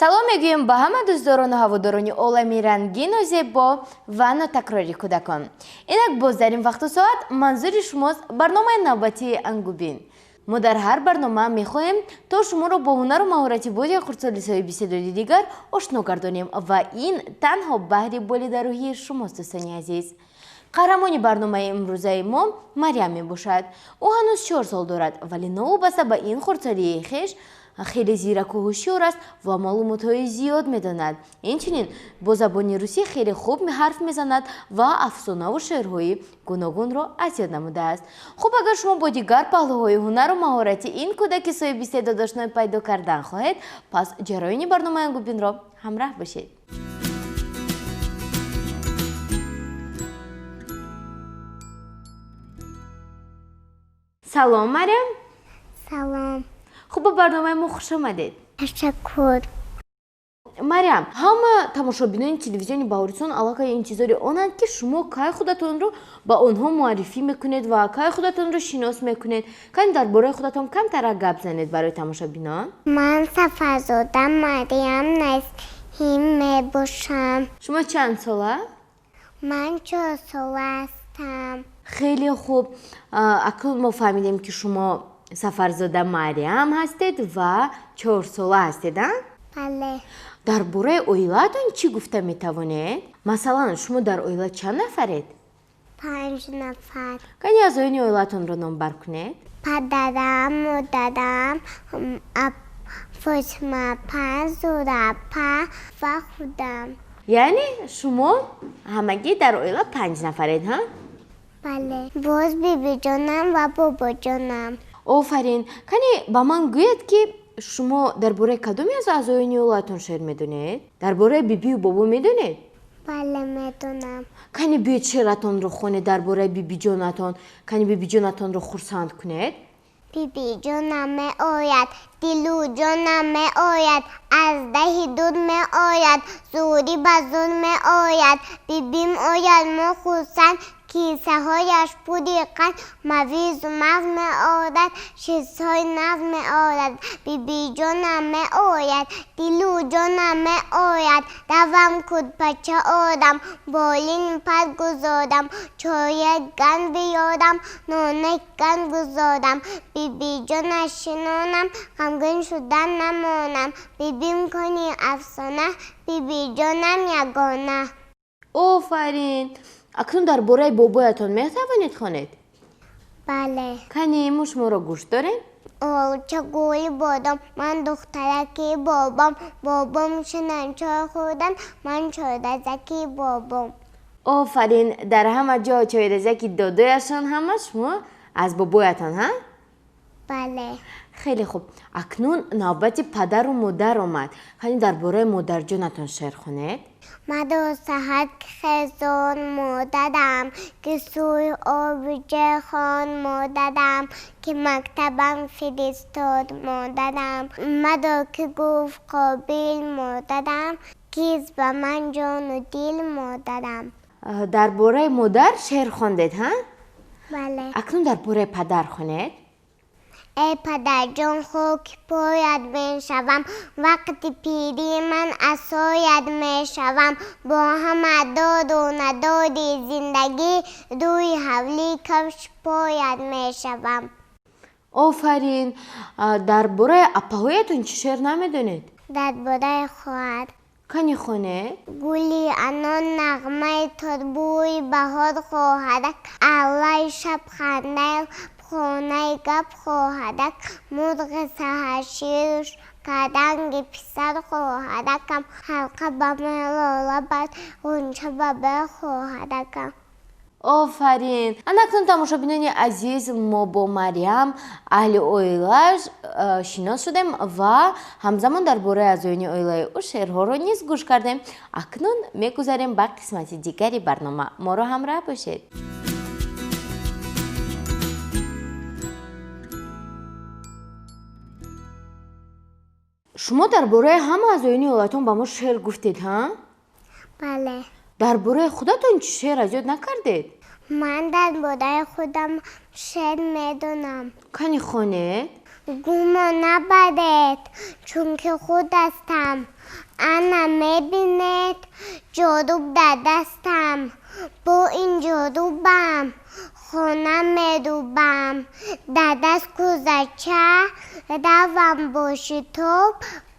салом мегӯем ба ҳама дӯстдорону ҳаводорони олами рангину зебо ва нотакрори кӯдакон. Инак боз дар ин вақту соат манзури шумост барномаи навбатии Ангубин. мо дар ҳар барнома мехоҳем то шуморо бо ҳунару маҳорати бози хурдсолисҳои бисёри дигар ошно гардонем ва ин танҳо баҳри болида рӯҳии шумост дӯстони азиз. қаҳрамони барномаи имрӯзаи мо Марям мебошад. Ӯ ҳанӯз 4 сол дорад, вале новобаста ба ин хурдсолии хеш хеле зираку ҳушёр аст ва маълумотҳои зиёд медонад. Инчунин бо забони русӣ хеле хуб ҳарф мезанад ва афсонаву шеърҳои гуногунро аз ёд намудааст. Хуб, агар шумо бо дигар паҳлӯҳои ҳунару маҳорати ин кӯдаки соҳиби истеъдод ошно пайдо кардан хоҳед, пас ҷараёни барномаи Ангубинро ҳамроҳ бошед. салом Марям. салом. хуб, ба барномаи мо хуш омадед. ташаккур. Марям, ҳама тамошобинони телевизиони Баҳористон аллакай интизори онанд ки шумо кай худатонро ба онҳо муаррифӣ мекунед ва кай худатонро шинос мекунед. Кани дар бораи худатон камтара гап занед барои тамошобинон. ман Сафарзода Марям Насим мебошам. шумо чанд сола? ман 4 сола ҳастам. хеле хуб. акнун мо фаҳмидем ки шумо Сафарзода Марям ҳастед ва 4 сола ҳастед, а? бале. дар бораи оилаатон чӣ гуфта метавонед? Масалан, шумо дар оила чанд нафаред? 5 нафар. кани аъзоёни оилаатонро номбар кунед? падарам, модарам, фотимапа, зурапа ва худам. яъне шумо ҳамагӣ дар оила 5 нафаред, ҳа? бале. боз бибиҷонам ва бобоҷонам. офарин. кани ба ман гӯед ки шумо дар бораи кадоме аз аъзоёни оилаатон шеър медонед? дар бораи бибию бобо медонед? бале, медонам. кани биёед шеъратонро хонед дар бораи бибиҷонатон. кани бибиҷонатонро хурсанд кунед? бибиҷонам меояд, дилуҷонам меояд, аз даҳи дур меояд, зури ба зур меояд, бибим ояд мо хурсанд, кисаҳояш пури қанд, мавизу мағз меорад, чизҳои нағз меорад. бибиҷонам меояд, дилуҷонам меояд, равам курпача орам, болин пар гузорам, чояк ганд биёрам, нонак ганд гузорам. бибиҷонаш шинонам, ғамгин шудан намонам, бибим кони афсона, бибиҷонам ягона. офарин. акнун дар бораи бобоятон метавонед хонед? бале. кани мо шуморо гӯш дорем? олуча гӯи бодом, ман духтараки бобом, бобом шинанчой хӯрдан, ман чойразаки бобом. офарин. дар ҳама ҷо чойразаки додояшон ҳама шумо аз бобоятон, ҳа? бале. хеле хуб. акнун навбати падару модар омад. кани дар бораи модарҷонатон шеър хонед? мадо саҳар хезон модарам, ки сӯй оби ҷаҳон модарам, ки мактабам фиристод модарам, мадо ки гуфт қобил модарам, киз ба ман ҷону дил модарам. дар бораи модар шеър хондед, ҳа? бале. акнун дар бораи падар хонед? ای پدرجان خاک پایت میشوم، وقتی پیری من عصایت میشوم، با هم داد و ندادی زندگی، روی حولی کفش پایت میشوم. офарин. дар бораи апаҳоятон чӣ шеър намедонед? در برای خواهد кани хонед? گلی انان نغمه تربوی بهار خواهدک، اولای شب خنده خانه گپ خواهدک، مرغ سحرشیر کدنگ پسر خواهدکم، حلقه به ملاله بد غنچه به بر خواهدکم. офарин. анакнун тамошобинони азиз, мо бо Марям аҳли оилааш шинос шудем ва ҳамзамон дар бораи аъзоёни оилаи ӯ шеърҳоро низ гӯш кардем. акнун мегузарем ба қисмати дигари барнома. моро ҳамроҳ бошед. шумо дар бораи ҳама аъзоёни оилатон ба мо шеър гуфтед, ҳа? бале. дар бораи худатон чӣ шеър аз ёд накардед? من در برای خودم شعر میدونم. کانی خانه؟ گمان نبرد چون که خود هستم انا میبیند جاروب در دستم با این جاروبم خانم میروبم در دست گذشته روم باشی تو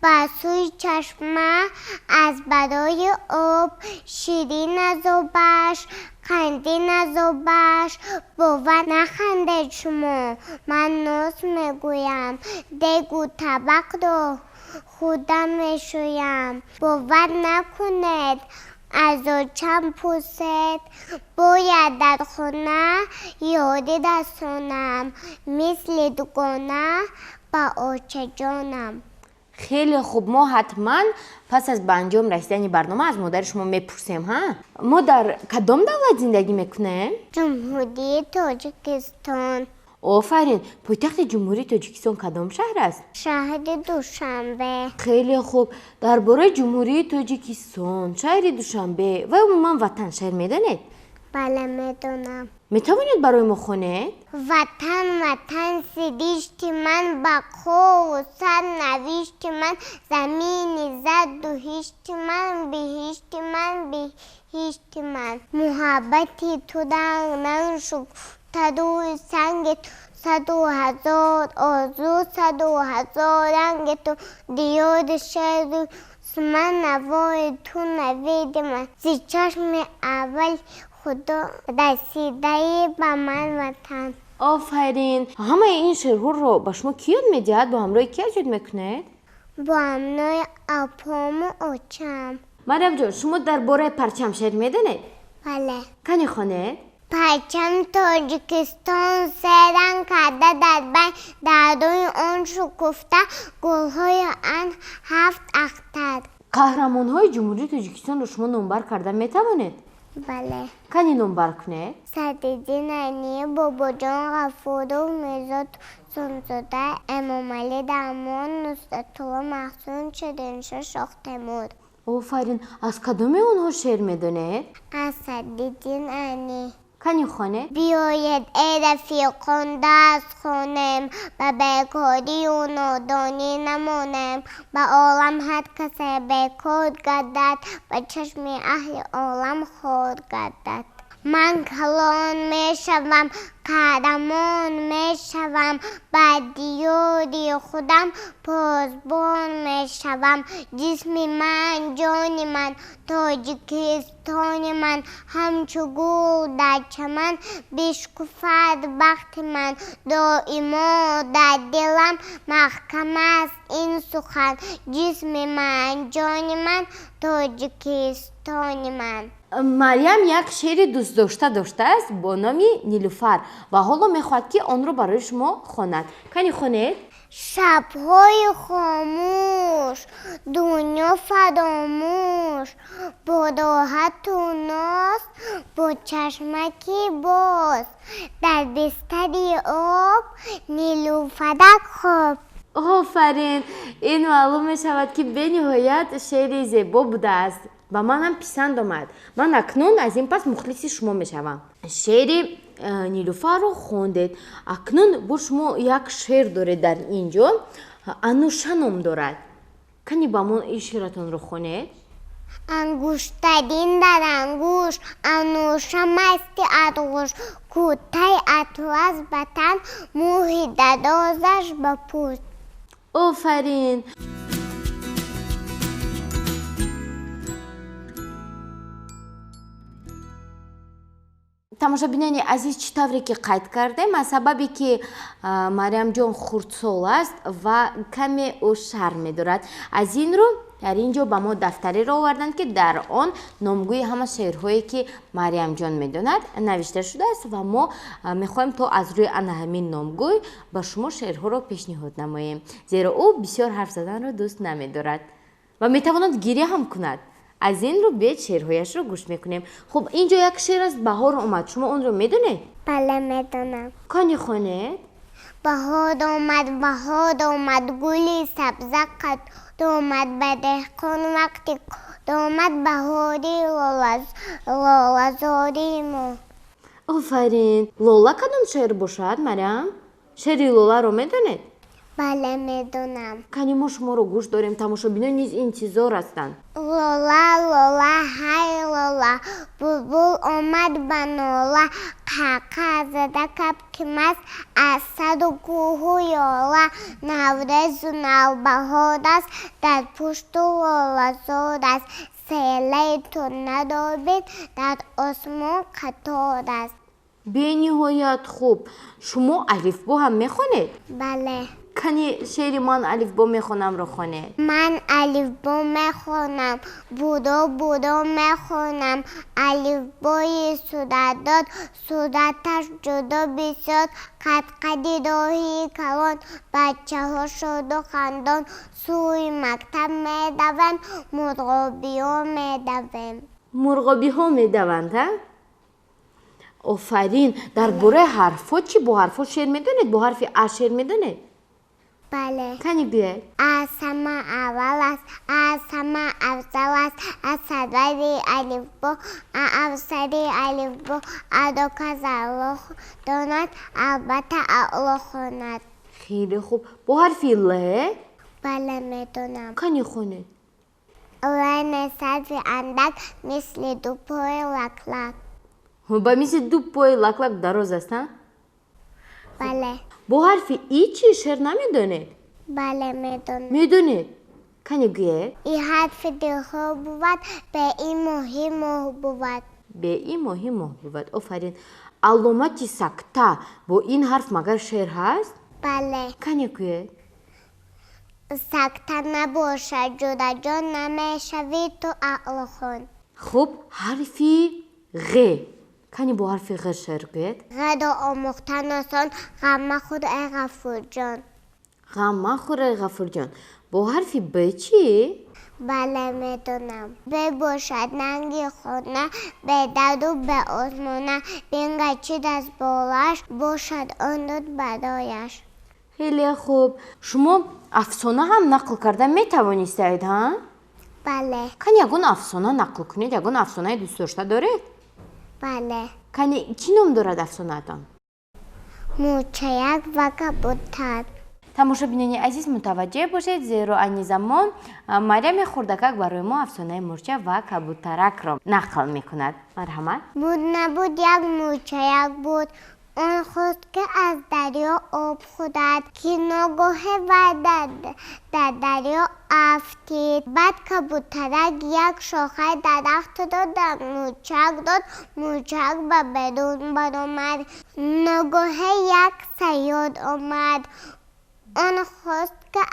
بسوی چشمه از برای آب شیرین از آبش خندین از آبش باور نخندید شما من ناز میگویم دیگو طبق رو خودم میشویم باور نکنید از چند پوست باید در خونه یادی رسانم مثل دوگانه با آچه جانم. خیلی خوب ما حتما پس از به انجام رسیدن برنامه از مادر شما میپرسیم ها مادر کدام دولت زندگی میکنه؟ جمهوری تاجیکستان. آفرین پایتخت جمهوری تاجیکستان کدام شهر است؟ شهر دوشنبه. خیلی خوب درباره جمهوری تاجیکستان شهر دوشنبه و عموما وطن شهر میدانید؟ بله میدونم. میتوانید برای ما خونید؟ وطن سیدیشت من بقا و سر نویشت من زمینی زد و هیشت من بهیشت من بهیشت من محبتی تو رنگ شد تدوی سنگ تو 100,000 آرزو 100,000 رنگ تو دیاد شهر من نوای تو نوید من زی چشم اول خدا رسیده به من وطن. آفرین همه این شعرها رو با شما کی یاد میدهد با همراه کی یاد میکنید؟ با همراه اپام و آچم. مریم جان شما درباره پرچم شعر میدانید؟ بله. کنی خونید؟ پرچم تاجیکستان سه رنگ کرده در بین در روی آن شکفته گلهای آن 7 اختر. قهرمان های جمهوری تاجیکستان رو شما نمبر کرده میتوانید؟ بله. کنی نمبر کنید؟ صدیدین عینی بابا جان غفور میرزا سنزاده امام علی درمان نصرت الله محسون شیرین‌شاه شاه تیمور. آفرین از کدام اونها شعر میدونید؟ از صدیدین عینی. کنی خونه؟ بیاید ای رفیقان دست خونیم و بیکاری و نادانی نمانیم به عالم هر کسی بیکار گردد و چشم اهل عالم خور گردد. من کلان می شوم قهرمان می شوم بر دیاری خودم پاسبان می شوم جسم من جان من تاجیکستان من همچو گل در چمن بشکفد بخت من دائما در دلم محکم است این سخن جسم من جان من تاجیکستان من. مریم یک شعر دوست داشته است با نام نیلوفر و حالا میخواد که آن رو برای شما خواند. کنی خونید؟ شب‌های خاموش دنیا فراموش با راحت و ناز با چشمکی باز در بستری آب نیلوفرک خواب. آفرین این معلوم می شود که به نهایت شعر زیبا بوده است و من هم پسند آمد. من اکنون از این پس مخلص شما می شوم. شعر نیلوفر رو خوندید. اکنون با شما یک شعر دارید در اینجا انوشه نام دارد. کنی با من این شعرتون رو خونید؟ انگوشترین در انگوش انوشه مستی ادغوش کوته اطلس بطن موهی درازش به پوست. آفرین. тамошобинони азиз чӣ тавре ки қайд кардем аз сабабе ки марямҷон хурдсол аст ва каме ӯ шарм медорад аз ин рӯ дар ин ҷо ба мо дафтареро оварданд ки дар он номгӯи ҳама шеърҳое ки марямҷон медонад навишта шудааст ва мо мехоҳем то аз рӯи ана ҳамин номгӯй ба шумо шеърҳоро пешниҳод намоем зеро ӯ бисёр ҳарф заданро дӯст намедорад ва метавонад гирья ҳам кунад. از این رو بیاید شعرهایش رو گوش میکنیم. خب اینجا یک شعر از بهار اومد. شما اون رو میدونید؟ بله میدونم. کنی خونید؟ بهار آمد گلی سبزه قد اومد به دهقان وقتی اومد بهاری لاله‌زاری ما. آفرین. لولا کدوم شعر باشد مریم؟ شعری لولا رو میدونید؟ бале медонам. Кани мо шуморо гӯш дорем, тамошобинон низ интизор ҳастанд. Лола лола ҳай лола, булбул омад ба нола, қақа зада капкимаст аз саду кӯҳу ёла, наврезу навбаҳор аст, дар пушту лолазор аст, селаи ту надобид, дар осмон қатор аст. бениҳоят хуб. Шумо алифбо ҳам мехонед? бале. Кани шеъри ман алифбо мехонамро хонед. ман алифбо мехонам, будо будо мехонам, алифбои суратдод, сураташ ҷудо бисёр, қадқади роҳи калон, бачаҳо шоду хандон, сӯи мактаб медаванд, мурғобиҳо медавем. мурғобиҳо медаванд, ҳа? офарин. дар бораи ҳарфҳо чӣ? бо ҳарфҳо шеър медонед? бо ҳарфи а шеър медонед? бале. кани гӯед. аз ҳама аввал аст, аз ҳама афзал аст, аз садари алифбо, афзари алифбо, адо кас аллоҳ донад, албатта аллоҳ хонад. хеле хуб. бо ҳарфи л? бале медонам. кани хонед. лайне садви андак, мисли ду пои лаклак. ба мисли ду пои лаклак дароз аст, ҳа? бале. бо ҳарфи и чӣ шеър намедонед? бале медонам. медонед? кани гӯед. и ҳарфи дилҳо бувад, бе и моҳи моҳ бувад. бе и моҳи моҳ бувад. офарин. аломати сакта бо ин ҳарф магар шеър ҳаст? бале. кани гӯед. сакта набошад, ҷудаҷон намешавӣ ту аълохон. хуб. ҳарфи ғ. кани бо ҳарфи ғ шеър гӯед. ғадо омӯхтан осон, ғам махӯр ай ғафурҷон. ғам махӯр ай ғафурҷон. бо ҳарфи б чӣ? бале медонам. бебошад нанги хона, бедаду бе осмона, бингачид аз болаш, бошад он руд барояш. хеле хуб. шумо афсона ҳам нақл карда метавонистед, ҳа? бале. кани ягон афсона нақл кунед. ягон афсонаи дӯстдошта доред? бале. кани чӣ ном дорад афсонаатон? мӯчаяк ва кабутар. тамошобинони азиз мутаваҷҷеҳ бошед, зеро айни замон марями хурдакак барои мо афсонаи мурча ва кабутаракро нақл мекунад. марҳамат. буд набуд як мӯчаяк буд, он хост ки аз дарё об хӯрад, ки ногоҳе вай дар дарё афтид. баъд кабутарак як шохаи дарахтро дар мӯчак дод, мӯчак ба берун баромад, ногоҳе як саёд омад, он хост ки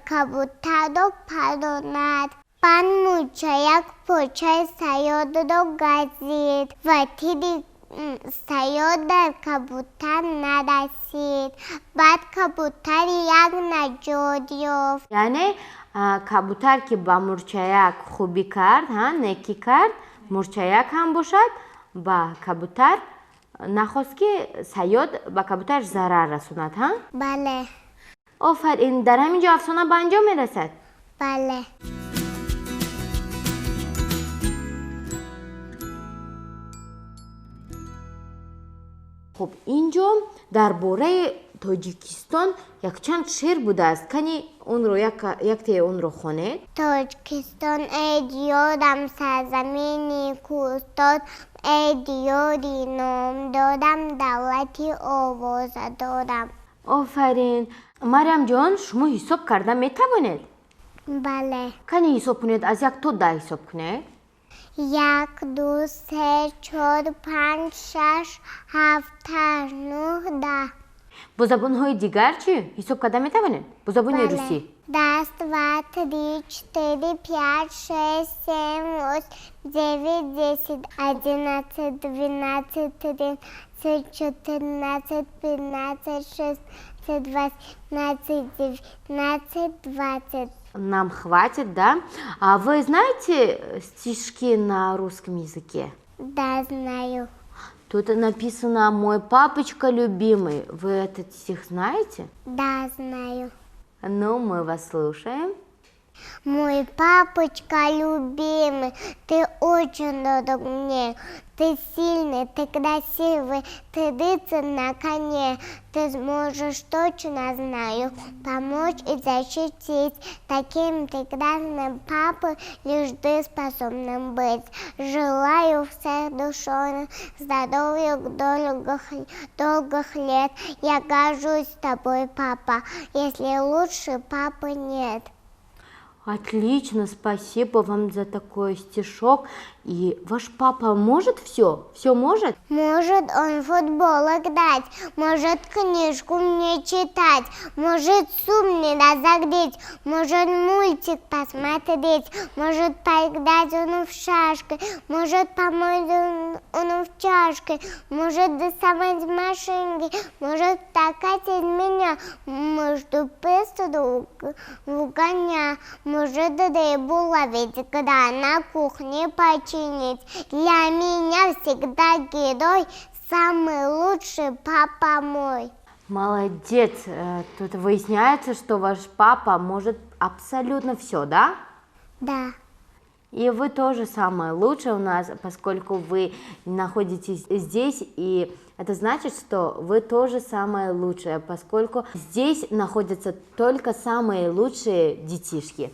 кабутарро паронад. баъд мӯчаяк почаи саёдро газид ва тири саёд дар кабутар нарасид. баъд кабутар як наҷот ёфт. яъне кабутар ки ба мурчаяк хубӣ кард, некӣ кард, мурчаяк ҳам бошад, ба кабутар нахост ки саёд ба кабутар зарар расонад, ҳа? бале. офарин. дар ҳамин ҷо афсона ба анҷом мерасад. бале. хуб, инҷо дар бораи тоҷикистон якчанд шеър будааст. кани онро якте онро хонед. тоҷикистон эй диёрам, сарзамини кӯстор, эй диёри номдорам, давлати овозадорам. офарин. марям ҷон, шумо ҳисоб карда метавонед? бале. кани ҳисоб кунед. аз 1 то 10 ҳисоб кунед. 1 2 3 4 5 6 7 8 9 10. бо забонҳои дигар чӣ ҳисоб карда метавонед? бо забони русӣ. 1 2 3 4 5 6 7 8 9 10 11 12 13 14 15 16 17 19 20. Нам хватит, да? А вы знаете стишки на русском языке? Да, знаю. Тут написано «Мой папочка любимый». Вы этот стих знаете? Да, знаю. Ну, мы вас слушаем. Мой папочка любимый, ты очень дорог мне. Ты сильный, ты красивый, ты рыцарь на коне. Ты сможешь, точно знаю, помочь и защитить. Таким прекрасным папой лишь ты способен быть. Желаю всех душой здоровья, долгих лет. Я горжусь тобой, папа, если лучше папы нет. Отлично, спасибо вам за такой стишок. И ваш папа может все? Все может? Может он в футбол играть, может книжку мне читать, может суп мне разогреть, может мультик посмотреть, может поиграть он в шашки, может помыть он в чашке, может рисовать машинки, может скакать из меня, может быстро в коня, может рыбу ловить, когда на кухне починить. Для меня всегда герой, самый лучший папа мой. Молодец. Тут выясняется, что ваш папа может абсолютно все, да? Да. И вы тоже самое лучшее у нас, поскольку вы находитесь здесь, и это значит, что вы тоже самое лучшее, поскольку здесь находятся только самые лучшие детишки.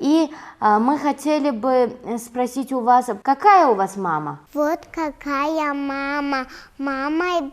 И мы хотели бы спросить у вас, какая у вас мама? Вот какая мама. Мама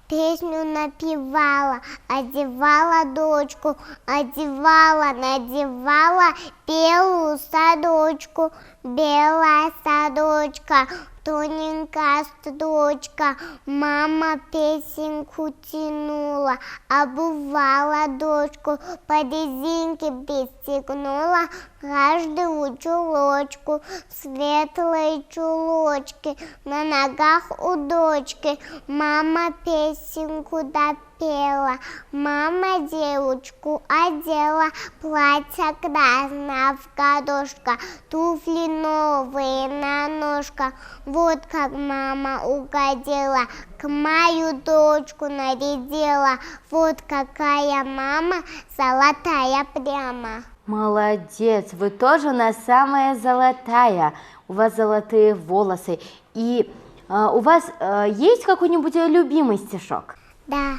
песню напевала, одевала дочку, одевала, надевала белую сорочку, белая сорочка, тоненькая строчка. Мама песенку тянула, обувала дочку, по резинке пристегнула каждую чулочку. Светлые чулочки на ногах у дочки. Мама песенку допела, мама девочку одела, платье красное в горошко, туфли новые на ножках. Вот как мама угодила, к мою дочку нарядила. Вот какая мама золотая прямо. Молодец, вы тоже у нас самая золотая, у вас золотые волосы. И у вас есть какой-нибудь любимый стишок? Да.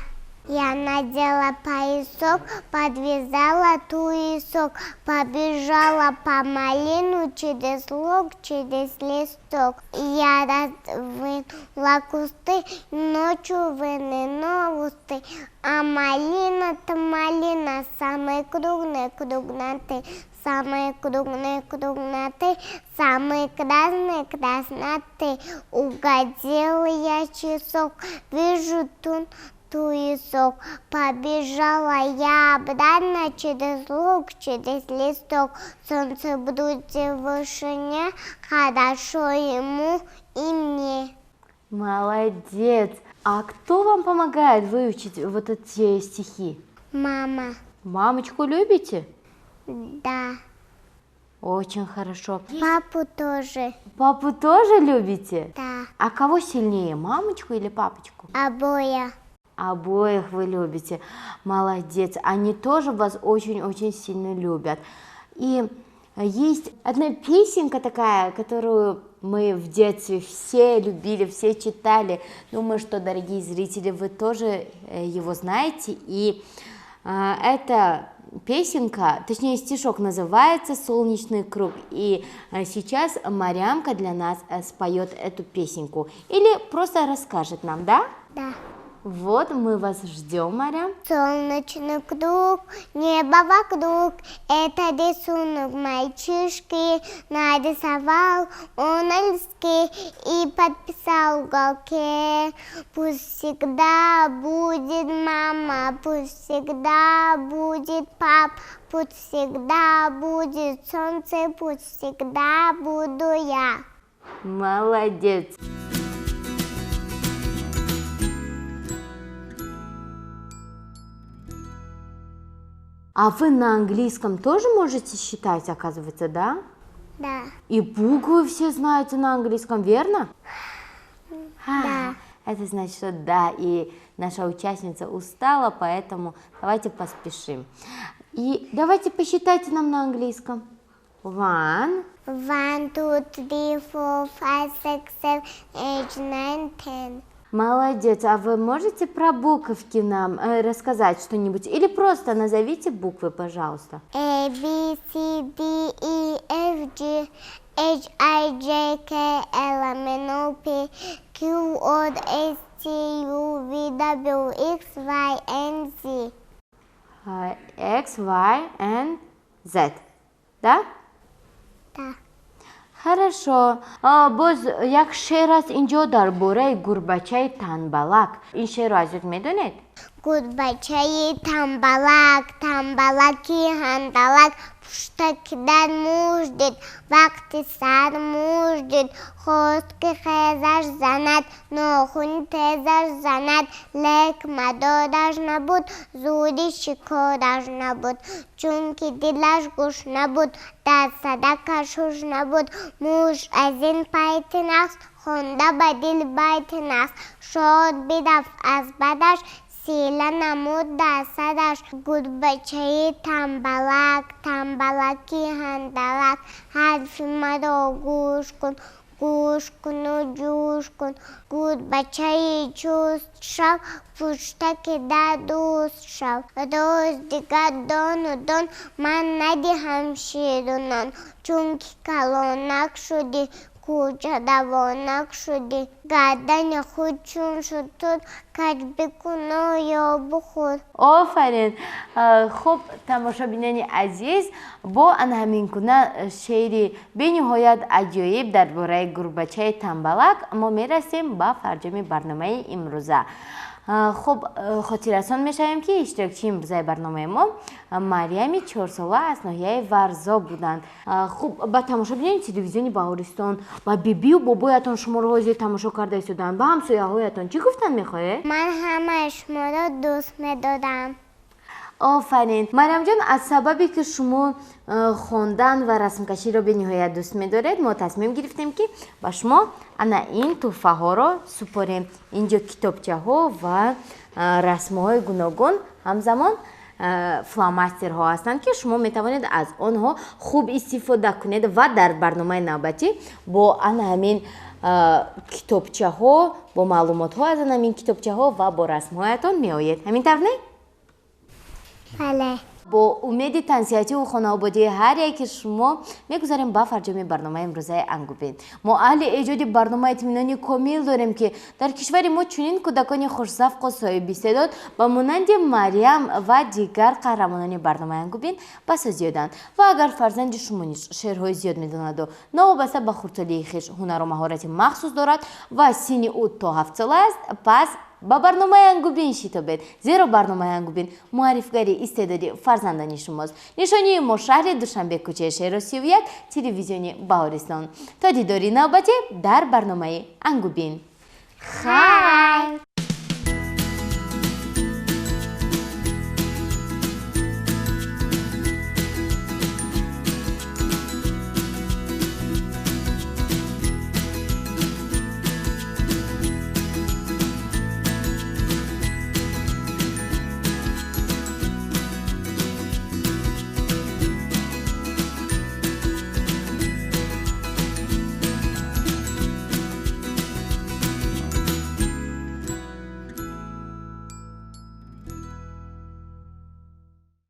Я надела поясок, подвязала туесок, побежала по малину через луг, через листок. Я раздвинула кусты, ночью вынула усты, а малина-то малина, самые крупные крупноты, самые крупные крупноты, самые красные красноты. Угодила я часок, вижу туесок, побежала я обратно через луг, через листок. Солнце будет в вышине, хорошо ему и мне. Молодец. А кто вам помогает выучить вот эти стихи? Мама. Мамочку любите? Да. Очень хорошо. Папу тоже. Папу тоже любите? Да. А кого сильнее, мамочку или папочку? Обоих. Обоих вы любите. Молодец. Они тоже вас очень-очень сильно любят. И есть одна песенка такая, которую мы в детстве все любили, все читали. Думаю, что, дорогие зрители, вы тоже его знаете. И эта песенка, точнее стишок, называется «Солнечный круг». И сейчас Марямка для нас споет эту песенку. Или просто расскажет нам, да? Да. Вот, мы вас ждем, Марям. Солнечный круг, небо вокруг, это рисунок мальчишки. Нарисовал он на листке и подписал в уголке. Пусть всегда будет мама, пусть всегда будет пап, пусть всегда будет солнце, пусть всегда буду я. Молодец. А вы на английском тоже можете считать, оказывается, да? Да. И буквы все знаете на английском, верно? Да. Это значит, что да, и наша участница устала, поэтому давайте поспешим. И давайте посчитайте нам на английском. 1, 1, 2, 3, 4, 5, 6, 7, 8, 9, 10. Молодец. А вы можете про буковки нам рассказать что-нибудь? Или просто назовите буквы, пожалуйста. A, B, C, D, E, F, G, H, I, J, K, L, M, N, O, P, Q, R, S, T, U, V, W, X, Y, and Z. X, Y and Z. Да? Да. Хорошо. Боз як шер аст инҷо дар бораи гурбачаи танбалак. Ин шеърро аз ёд медонед? Гурбачаи танбалак, танбалаки ҳандалак, пуштаки дар муш дид, вақти сар муш дид, хост ки хезаш занад, нохуни тезаш занад, лек мадодаш набуд, зуди шикораш набуд, чунки дилаш гӯш набуд, дар садакаш ҳуш набуд, муш аз ин пайти нақс, хонда ба дил байти нақс, шод бидафт аз бадаш, сила намуд дар садаш. Гурбачаи танбалак, танбалаки ҳандалак, ҳарфи маро гӯш кун, гӯш куну ҷӯш кун. Гурбачаи чуст шав, пуштаки дар дӯст шав. Рӯз дигар дону дон, ман надиҳам ширу нон, чунки калонак шудӣ, кӯча давонак шудӣ, гардани худ чун шутур, каҷ бикуну ё бухӯр. Офарин. Хуб, тамошобинони азиз, бо ан ҳамин гуна шеъри бениҳоят аҷоиб дар бораи гурбачаи танбалак мо мерасем ба фарҷами барномаи имрӯза. Хуб, хотиррасон мешавем ки иштирокчии имрӯзаи барномаи мо Марями 4-сола аз ноҳияи Варзо буданд. Хуб, ба тамошобинони телевизиони Баҳористон ба бибию бобоятон шуморо ҳозир тамошо карда истоданд, ба ҳамсояҳоятон чӣ гуфтан мехоҳед? Ман ҳамаи шуморо дӯст медорам. Офарин. Марямҷон, аз сабабе ки шумо хондан ва расмкаширо бениҳоят дӯст медоред, мо тасмим гирифтем ки ба шумо ана ин тӯҳфаҳоро супорем. Инҷо китобчаҳо ва расмҳои гуногун, ҳамзамон фломастерҳо ҳастанд ки шумо метавонед аз онҳо хуб истифода кунед ва дар барномаи навбатӣ бо ана ҳамин китобчаҳо, бо маълумотҳо аз ана ҳамин китобчаҳо ва бо расмҳоятон меоед. Ҳамин тавр не? Бале. бо умеди тансиҳативу хонаободии ҳар яки шумо мегузарем ба фарҷами барномаи имрӯзаи Ангубин. Мо аҳли эҷоди барномаи итминони комил дорем ки дар кишвари мо чунин кӯдакони хушзавқу соҳибистеъдод ба монанди Марям ва дигар қаҳрамонони барномаи Ангубин ба сӯз ёданд. Ва агар фарзанди шумо низ шеърҳои зиёд медонаду новобаста ба хурдсолии хиш ҳунару маҳорати махсус дорад ва синни ӯ то 7 сола аст, пас ба барномаи Ангубин шитобед, зеро барномаи Ангубин муаррифгари истеъдоди фарзандони шумост. Нишонии мо шаҳри Душанбе, кӯчаи Шеҳру 31, телевизиони Баҳористон. То дидори навбатӣ дар барномаи Ангубин. Хайр!